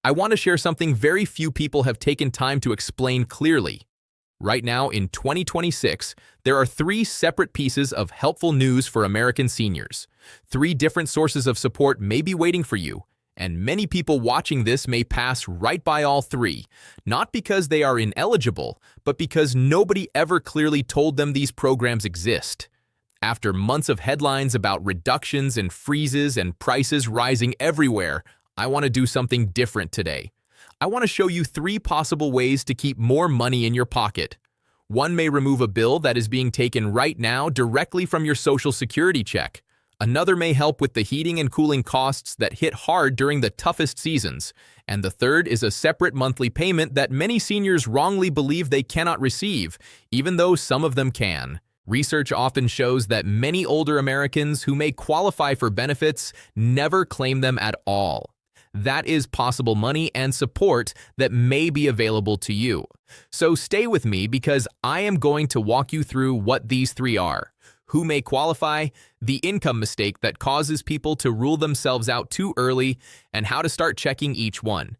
I want to share something very few people have taken time to explain clearly. Right now, in 2026, there are three separate pieces of helpful news for American seniors. Three different sources of support may be waiting for you, and many people watching this may pass right by all three, not because they are ineligible, but because nobody ever clearly told them these programs exist. After months of headlines about reductions and freezes and prices rising everywhere, I want to do something different today. I want to show you three possible ways to keep more money in your pocket. One may remove a bill that is being taken right now directly from your Social Security check. Another may help with the heating and cooling costs that hit hard during the toughest seasons. And the third is a separate monthly payment that many seniors wrongly believe they cannot receive, even though some of them can. Research often shows that many older Americans who may qualify for benefits never claim them at all. That is possible money and support that may be available to you. So stay with me because I am going to walk you through what these three are. Who may qualify, the income mistake that causes people to rule themselves out too early, and how to start checking each one.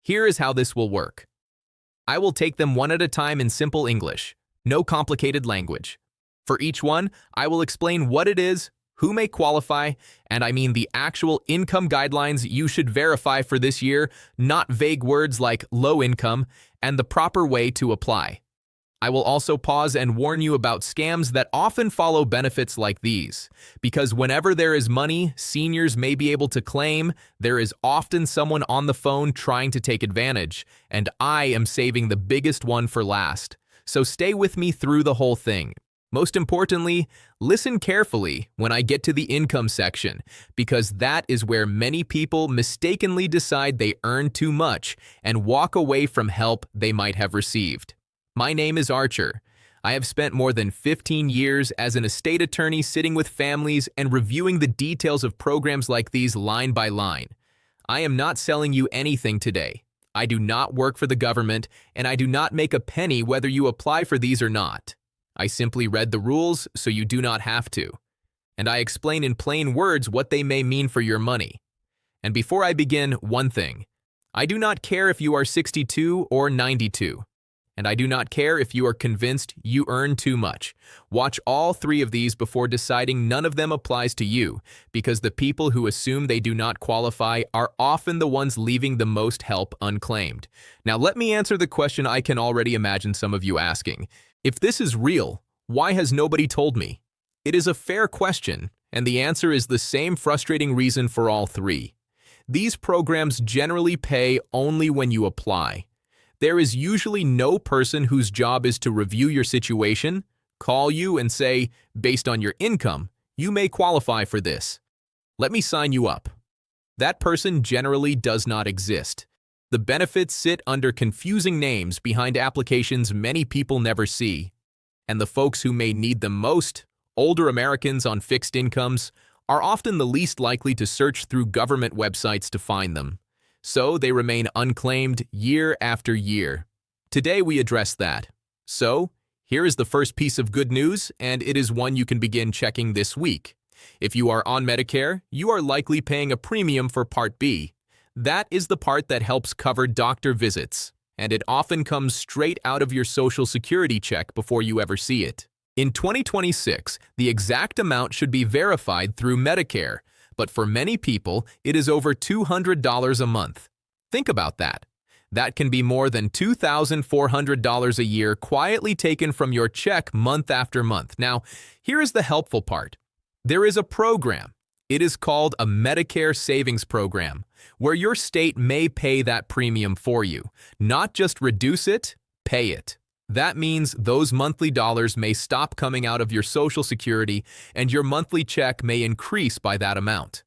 Here is how this will work. I will take them one at a time in simple English, no complicated language. For each one, I will explain what it is, who may qualify, and I mean the actual income guidelines you should verify for this year, not vague words like low income, and the proper way to apply. I will also pause and warn you about scams that often follow benefits like these, because whenever there is money seniors may be able to claim, there is often someone on the phone trying to take advantage, and I am saving the biggest one for last. So stay with me through the whole thing. Most importantly, listen carefully when I get to the income section, because that is where many people mistakenly decide they earn too much and walk away from help they might have received. My name is Archer. I have spent more than 15 years as an estate attorney sitting with families and reviewing the details of programs like these line by line. I am not selling you anything today. I do not work for the government, and I do not make a penny whether you apply for these or not. I simply read the rules so you do not have to. And I explain in plain words what they may mean for your money. And before I begin, one thing. I do not care if you are 62 or 92. And I do not care if you are convinced you earn too much. Watch all three of these before deciding none of them applies to you, because the people who assume they do not qualify are often the ones leaving the most help unclaimed. Now let me answer the question I can already imagine some of you asking. If this is real, why has nobody told me? It is a fair question, and the answer is the same frustrating reason for all three. These programs generally pay only when you apply. There is usually no person whose job is to review your situation, call you and say, based on your income, you may qualify for this. Let me sign you up. That person generally does not exist. The benefits sit under confusing names behind applications many people never see. And the folks who may need them most, older Americans on fixed incomes, are often the least likely to search through government websites to find them. So they remain unclaimed year after year. Today we address that. So, here is the first piece of good news, and it is one you can begin checking this week. If you are on Medicare, you are likely paying a premium for Part B. That is the part that helps cover doctor visits, and it often comes straight out of your Social Security check before you ever see it. In 2026, the exact amount should be verified through Medicare, but for many people, it is over $200 a month. Think about that. That can be more than $2,400 a year quietly taken from your check month after month. Now, here is the helpful part. There is a program. It is called a Medicare Savings Program, where your state may pay that premium for you, not just reduce it, pay it. That means those monthly dollars may stop coming out of your Social Security and your monthly check may increase by that amount.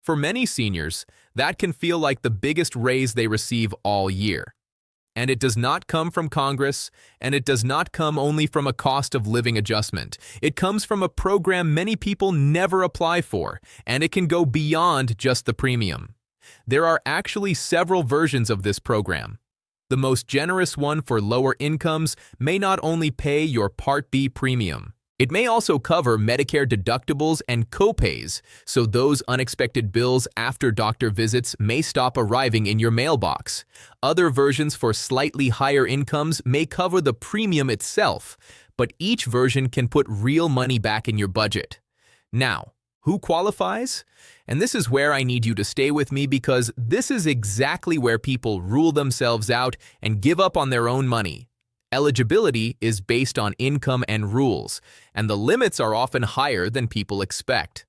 For many seniors, that can feel like the biggest raise they receive all year. And it does not come from Congress, and it does not come only from a cost of living adjustment. It comes from a program many people never apply for, and it can go beyond just the premium. There are actually several versions of this program. The most generous one for lower incomes may not only pay your Part B premium, It may also cover Medicare deductibles and copays, so those unexpected bills after doctor visits may stop arriving in your mailbox. Other versions for slightly higher incomes may cover the premium itself, but each version can put real money back in your budget. Now, who qualifies? And this is where I need you to stay with me, because this is exactly where people rule themselves out and give up on their own money. Eligibility is based on income and rules, and the limits are often higher than people expect.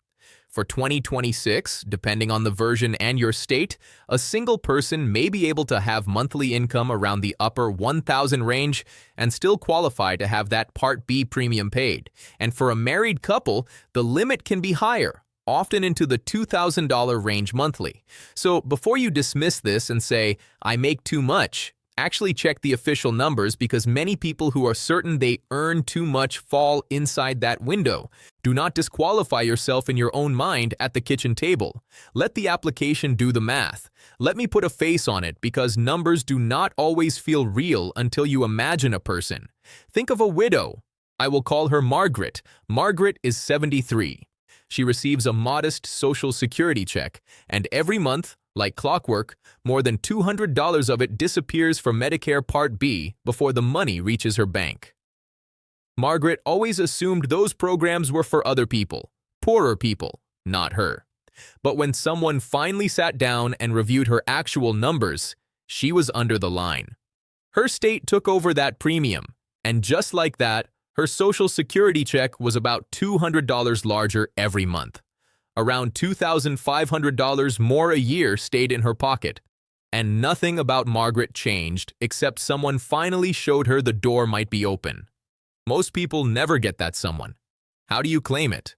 For 2026, depending on the version and your state, a single person may be able to have monthly income around the upper $1,000 range and still qualify to have that Part B premium paid. And for a married couple, the limit can be higher, often into the $2,000 range monthly. So before you dismiss this and say, "I make too much," actually check the official numbers, because many people who are certain they earn too much fall inside that window. Do not disqualify yourself in your own mind at the kitchen table. Let the application do the math. Let me put a face on it, because numbers do not always feel real until you imagine a person. Think of a widow. I will call her Margaret. Margaret is 73. She receives a modest Social Security check, and every month, like clockwork, more than $200 of it disappears for Medicare Part B before the money reaches her bank. Margaret always assumed those programs were for other people, poorer people, not her. But when someone finally sat down and reviewed her actual numbers, she was under the line. Her state took over that premium, and just like that, her Social Security check was about $200 larger every month. Around $2,500 more a year stayed in her pocket. And nothing about Margaret changed, except someone finally showed her the door might be open. Most people never get that someone. How do you claim it?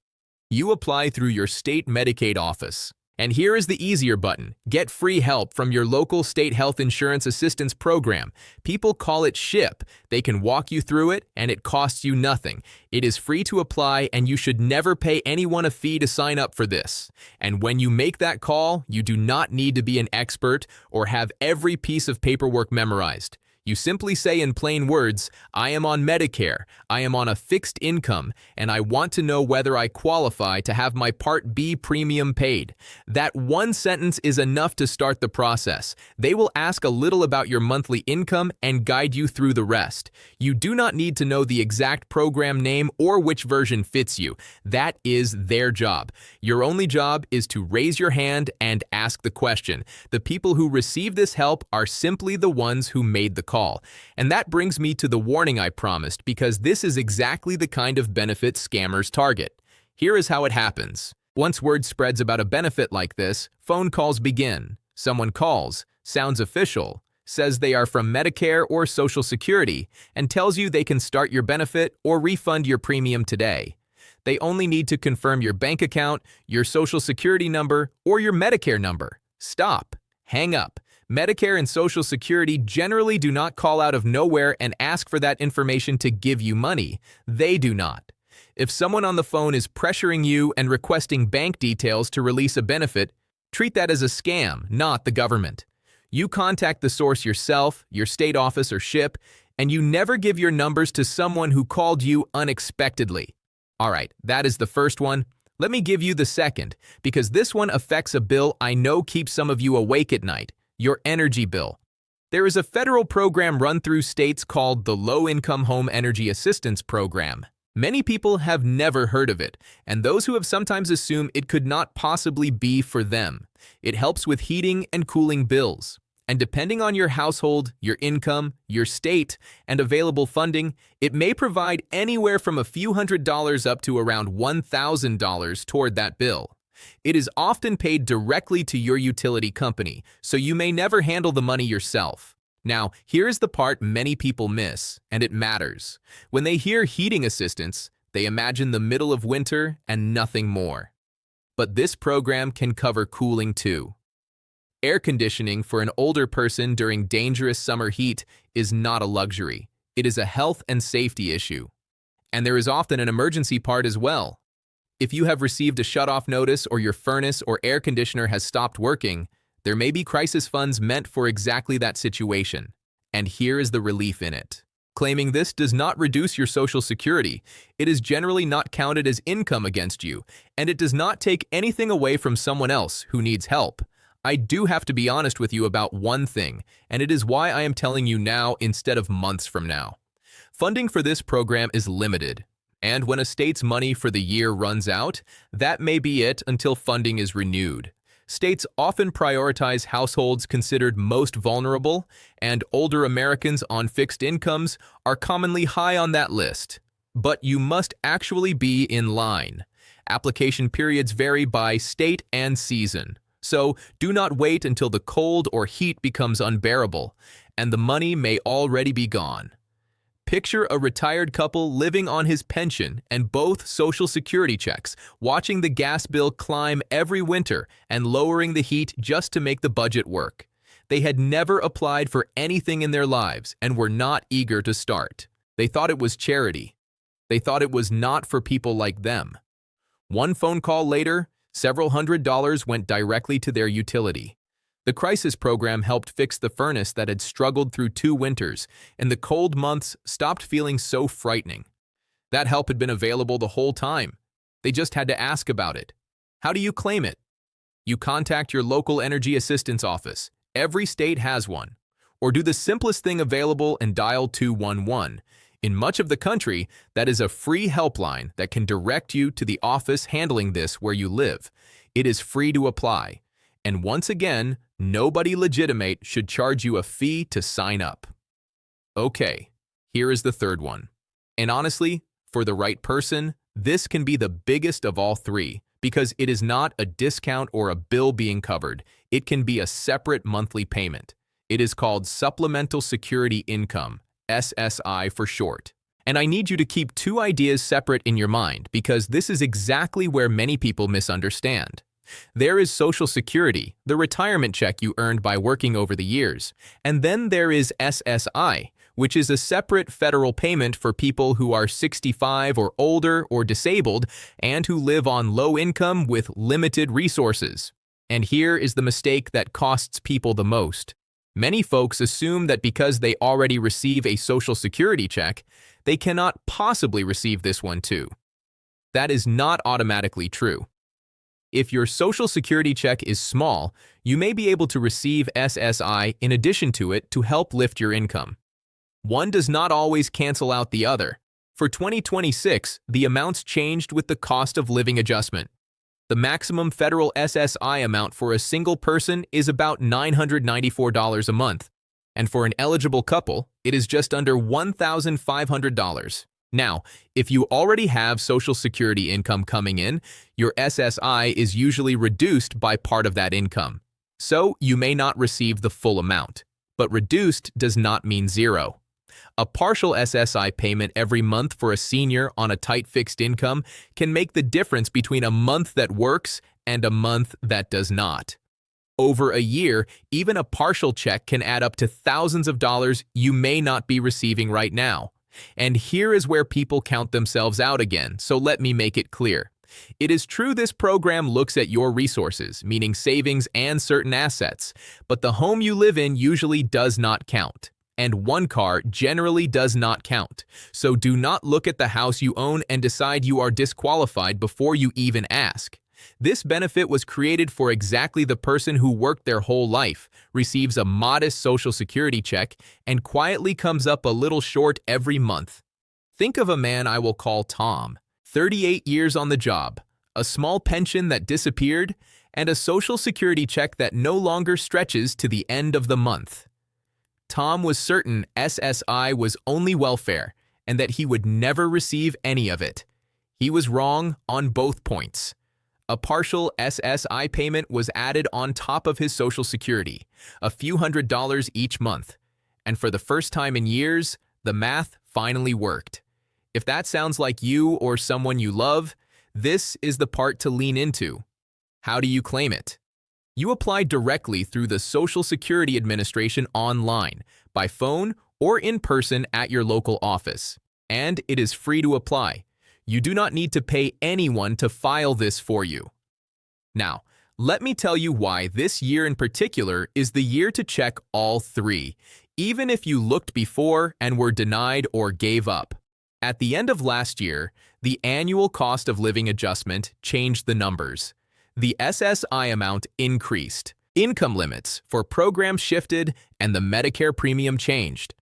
You apply through your state Medicaid office. And here is the easier button. Get free help from your local state health insurance assistance program. People call it LIHEAP. They can walk you through it, and it costs you nothing. It is free to apply, and you should never pay anyone a fee to sign up for this. And when you make that call, you do not need to be an expert or have every piece of paperwork memorized. You simply say in plain words, "I am on Medicare, I am on a fixed income, and I want to know whether I qualify to have my Part B premium paid." That one sentence is enough to start the process. They will ask a little about your monthly income and guide you through the rest. You do not need to know the exact program name or which version fits you. That is their job. Your only job is to raise your hand and ask the question. The people who receive this help are simply the ones who made the call. And that brings me to the warning I promised, because this is exactly the kind of benefit scammers target. Here is how it happens. Once word spreads about a benefit like this, phone calls begin. Someone calls, sounds official, says they are from Medicare or Social Security, and tells you they can start your benefit or refund your premium today. They only need to confirm your bank account, your Social Security number, or your Medicare number. Stop. Hang up. Medicare and Social Security generally do not call out of nowhere and ask for that information to give you money. They do not. If someone on the phone is pressuring you and requesting bank details to release a benefit, treat that as a scam, not the government. You contact the source yourself, your state office or LIHEAP, and you never give your numbers to someone who called you unexpectedly. All right, that is the first one. Let me give you the second, because this one affects a bill I know keeps some of you awake at night. Your energy bill. There is a federal program run through states called the Low-Income Home Energy Assistance Program. Many people have never heard of it, and those who have sometimes assume it could not possibly be for them. It helps with heating and cooling bills. And depending on your household, your income, your state, and available funding, it may provide anywhere from a few $100s up to around $1,000 toward that bill. It is often paid directly to your utility company, so you may never handle the money yourself. Now, here's the part many people miss, and it matters. When they hear heating assistance, they imagine the middle of winter and nothing more. But this program can cover cooling too. Air conditioning for an older person during dangerous summer heat is not a luxury. It is a health and safety issue. And there is often an emergency part as well. If you have received a shutoff notice or your furnace or air conditioner has stopped working, there may be crisis funds meant for exactly that situation. And here is the relief in it. Claiming this does not reduce your Social Security. It is generally not counted as income against you, and it does not take anything away from someone else who needs help. I do have to be honest with you about one thing, and it is why I am telling you now instead of months from now. Funding for this program is limited, and when a state's money for the year runs out, that may be it until funding is renewed. States often prioritize households considered most vulnerable, and older Americans on fixed incomes are commonly high on that list. But you must actually be in line. Application periods vary by state and season, so do not wait until the cold or heat becomes unbearable, and the money may already be gone. Picture a retired couple living on his pension and both Social Security checks, watching the gas bill climb every winter and lowering the heat just to make the budget work. They had never applied for anything in their lives and were not eager to start. They thought it was charity. They thought it was not for people like them. One phone call later, several $100s went directly to their utility. The crisis program helped fix the furnace that had struggled through 2 winters, and the cold months stopped feeling so frightening. That help had been available the whole time. They just had to ask about it. How do you claim it? You contact your local energy assistance office. Every state has one. Or do the simplest thing available and dial 211. In much of the country, that is a free helpline that can direct you to the office handling this where you live. It is free to apply. And once again, nobody legitimate should charge you a fee to sign up. Okay, here is the third one. And honestly, for the right person, this can be the biggest of all 3 because it is not a discount or a bill being covered. It can be a separate monthly payment. It is called Supplemental Security Income, SSI for short. And I need you to keep 2 ideas separate in your mind because this is exactly where many people misunderstand. There is Social Security, the retirement check you earned by working over the years. And then there is SSI, which is a separate federal payment for people who are 65 or older or disabled and who live on low income with limited resources. And here is the mistake that costs people the most. Many folks assume that because they already receive a Social Security check, they cannot possibly receive this one too. That is not automatically true. If your Social Security check is small, you may be able to receive SSI in addition to it to help lift your income. One does not always cancel out the other. For 2026, the amounts changed with the cost of living adjustment. The maximum federal SSI amount for a single person is about $994 a month, and for an eligible couple, it is just under $1,500. Now, if you already have Social Security income coming in, your SSI is usually reduced by part of that income. So you may not receive the full amount. But reduced does not mean zero. A partial SSI payment every month for a senior on a tight fixed income can make the difference between a month that works and a month that does not. Over a year, even a partial check can add up to thousands of dollars you may not be receiving right now. And here is where people count themselves out again, so let me make it clear. It is true this program looks at your resources, meaning savings and certain assets, but the home you live in usually does not count. And one car generally does not count. So do not look at the house you own and decide you are disqualified before you even ask. This benefit was created for exactly the person who worked their whole life, receives a modest Social Security check, and quietly comes up a little short every month. Think of a man I will call Tom, 38 years on the job, a small pension that disappeared, and a Social Security check that no longer stretches to the end of the month. Tom was certain SSI was only welfare and that he would never receive any of it. He was wrong on both points. A partial SSI payment was added on top of his Social Security, a few $100s each month. And for the first time in years, the math finally worked. If that sounds like you or someone you love, this is the part to lean into. How do you claim it? You apply directly through the Social Security Administration online, by phone or in person at your local office. And it is free to apply. You do not need to pay anyone to file this for you. Now, let me tell you why this year in particular is the year to check all 3, even if you looked before and were denied or gave up. At the end of last year, the annual cost of living adjustment changed the numbers. The SSI amount increased, income limits for programs shifted, and the Medicare premium changed.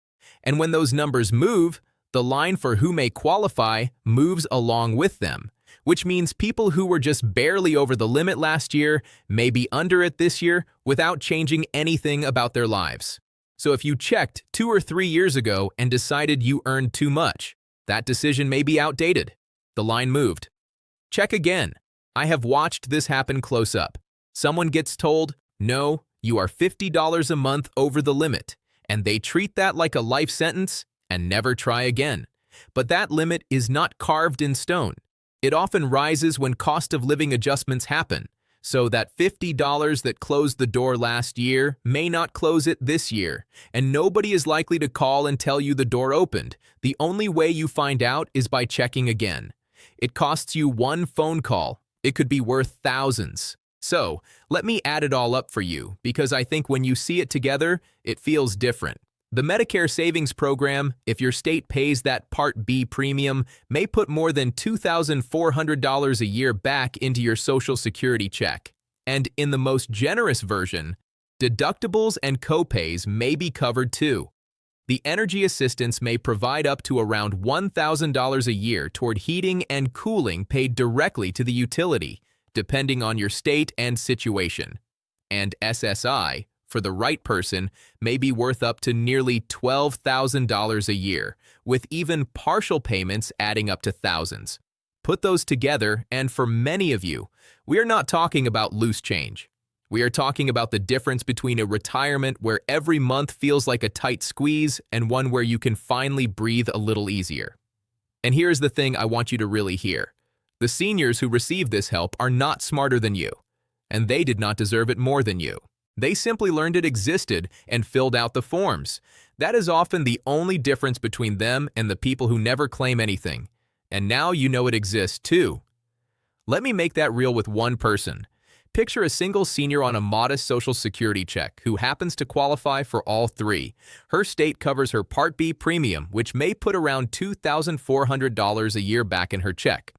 And when those numbers move, the line for who may qualify moves along with them, which means people who were just barely over the limit last year may be under it this year without changing anything about their lives. So if you checked 2 or 3 years ago and decided you earned too much, that decision may be outdated. The line moved. Check again. I have watched this happen close up. Someone gets told, no, you are $50 a month over the limit, and they treat that like a life sentence and never try again. But that limit is not carved in stone. It often rises when cost of living adjustments happen, so that $50 that closed the door last year may not close it this year, and nobody is likely to call and tell you the door opened. The only way you find out is by checking again. It costs you one phone call. It could be worth thousands. So, let me add it all up for you, because I think when you see it together, it feels different. The Medicare Savings Program, if your state pays that Part B premium, may put more than $2,400 a year back into your Social Security check. And in the most generous version, deductibles and copays may be covered too. The energy assistance may provide up to around $1,000 a year toward heating and cooling paid directly to the utility, depending on your state and situation. And SSI, for the right person, may be worth up to nearly $12,000 a year, with even partial payments adding up to thousands. Put those together, and for many of you, we are not talking about loose change. We are talking about the difference between a retirement where every month feels like a tight squeeze and one where you can finally breathe a little easier. And here's the thing I want you to really hear. The seniors who receive this help are not smarter than you, and they did not deserve it more than you. They simply learned it existed and filled out the forms. That is often the only difference between them and the people who never claim anything. And now you know it exists too. Let me make that real with one person. Picture a single senior on a modest Social Security check who happens to qualify for all three. Her state covers her Part B premium, which may put around $2,400 a year back in her check.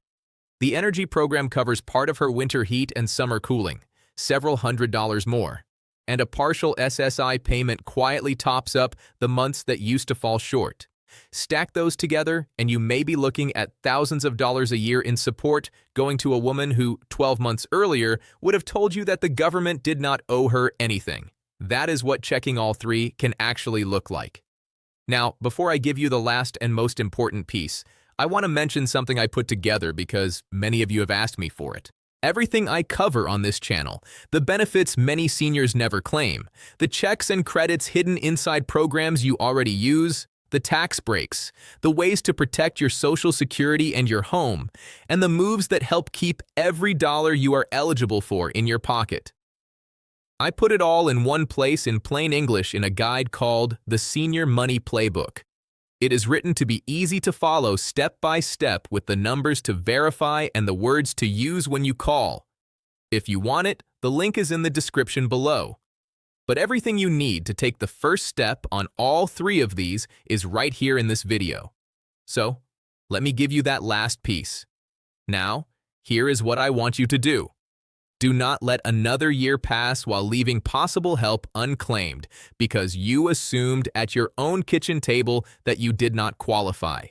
The energy program covers part of her winter heat and summer cooling, several $100s more. And a partial SSI payment quietly tops up the months that used to fall short. Stack those together, and you may be looking at thousands of dollars a year in support going to a woman who, 12 months earlier, would have told you that the government did not owe her anything. That is what checking all three can actually look like. Now, before I give you the last and most important piece, I want to mention something I put together because many of you have asked me for it. Everything I cover on this channel, the benefits many seniors never claim, the checks and credits hidden inside programs you already use, the tax breaks, the ways to protect your Social Security and your home, and the moves that help keep every dollar you are eligible for in your pocket. I put it all in one place in plain English in a guide called The Senior Money Playbook. It is written to be easy to follow step by step with the numbers to verify and the words to use when you call. If you want it, the link is in the description below. But everything you need to take the first step on all three of these is right here in this video. So, let me give you that last piece. Now, here is what I want you to do. Do not let another year pass while leaving possible help unclaimed because you assumed at your own kitchen table that you did not qualify.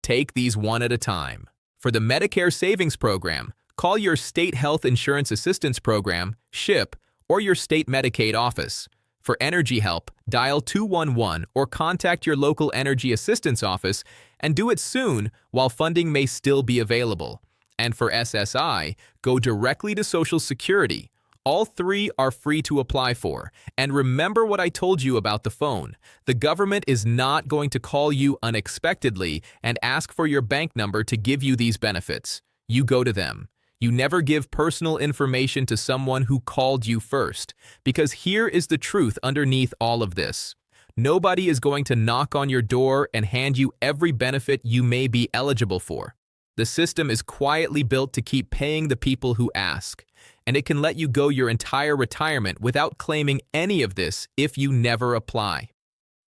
Take these one at a time. For the Medicare Savings Program, call your State Health Insurance Assistance Program, SHIP, or your state Medicaid office. For energy help, dial 211 or contact your local energy assistance office and do it soon while funding may still be available. And for SSI, go directly to Social Security. All three are free to apply for. And remember what I told you about the phone. The government is not going to call you unexpectedly and ask for your bank number to give you these benefits. You go to them. You never give personal information to someone who called you first. Because here is the truth underneath all of this. Nobody is going to knock on your door and hand you every benefit you may be eligible for. The system is quietly built to keep paying the people who ask, and it can let you go your entire retirement without claiming any of this if you never apply.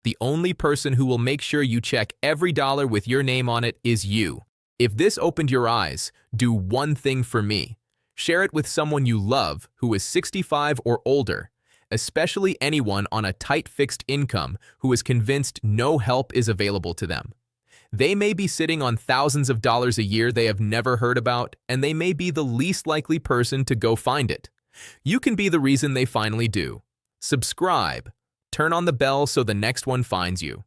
The only person who will make sure you check every dollar with your name on it is you. If this opened your eyes, do one thing for me. Share it with someone you love who is 65 or older, especially anyone on a tight fixed income who is convinced no help is available to them. They may be sitting on thousands of dollars a year they have never heard about, and they may be the least likely person to go find it. You can be the reason they finally do. Subscribe. Turn on the bell so the next one finds you.